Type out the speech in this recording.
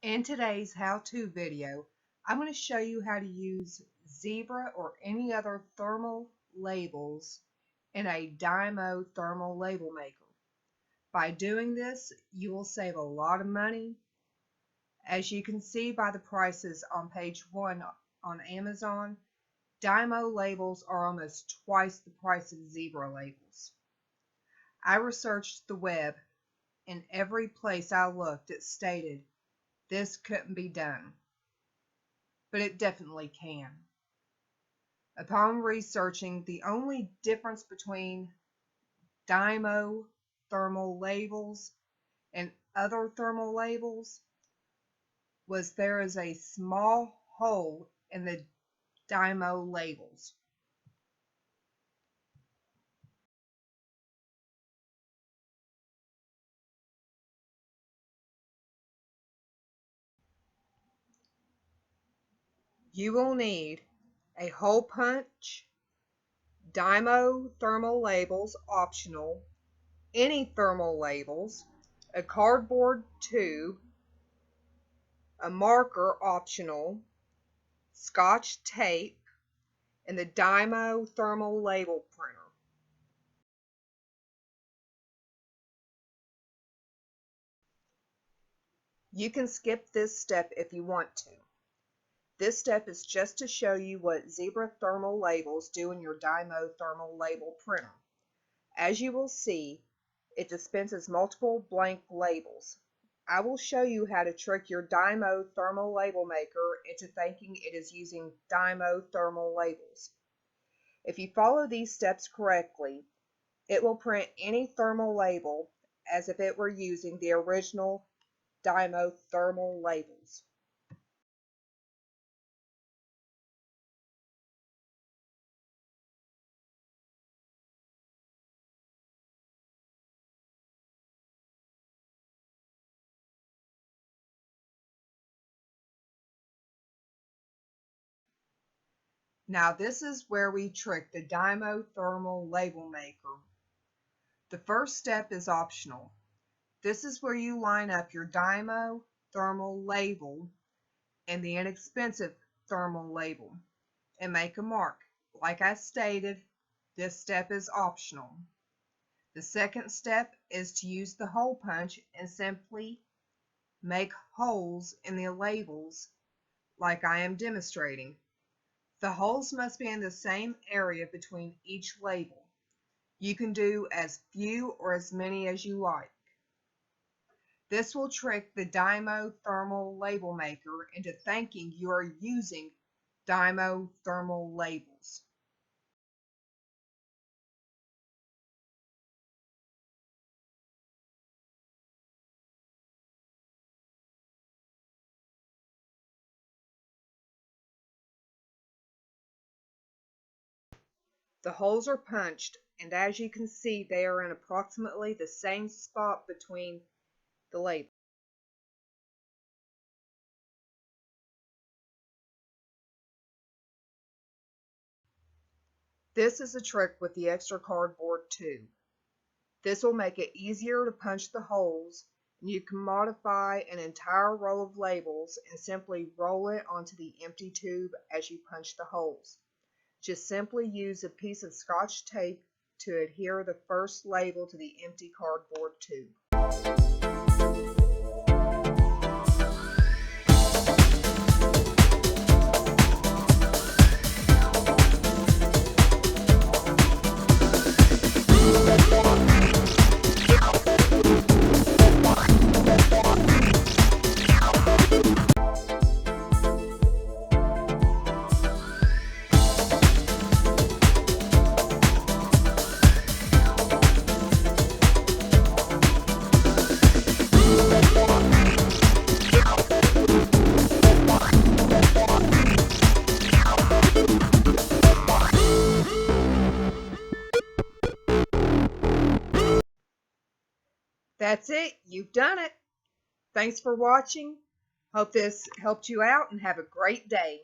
In today's how-to video, I'm going to show you how to use zebra or any other thermal labels in a Dymo thermal label maker. By doing this, you will save a lot of money. As you can see by the prices on page 1 on Amazon, Dymo labels are almost twice the price of zebra labels. I researched the web, and every place I looked it stated this couldn't be done, but it definitely can. Upon researching, the only difference between Dymo thermal labels and other thermal labels was there is a small hole in the Dymo labels. You will need a hole punch, Dymo thermal labels optional, any thermal labels, a cardboard tube, a marker optional, Scotch tape, and the Dymo thermal label printer. You can skip this step if you want to. This step is just to show you what zebra thermal labels do in your Dymo thermal label printer. As you will see, it dispenses multiple blank labels. I will show you how to trick your Dymo thermal label maker into thinking it is using Dymo thermal labels. If you follow these steps correctly, it will print any thermal label as if it were using the original Dymo thermal labels. Now this is where we trick the Dymo thermal label maker. The first step is optional. This is where you line up your Dymo thermal label and the inexpensive thermal label and make a mark. Like I stated, this step is optional. The second step is to use the hole punch and simply make holes in the labels like I am demonstrating. The holes must be in the same area between each label. You can do as few or as many as you like. This will trick the Dymo thermal label maker into thinking you are using Dymo thermal labels. The holes are punched, and as you can see, they are in approximately the same spot between the labels. This is a trick with the extra cardboard tube. This will make it easier to punch the holes, and you can modify an entire row of labels and simply roll it onto the empty tube as you punch the holes. Just simply use a piece of Scotch tape to adhere the first label to the empty cardboard tube. That's it. You've done it. Thanks for watching. Hope this helped you out and have a great day.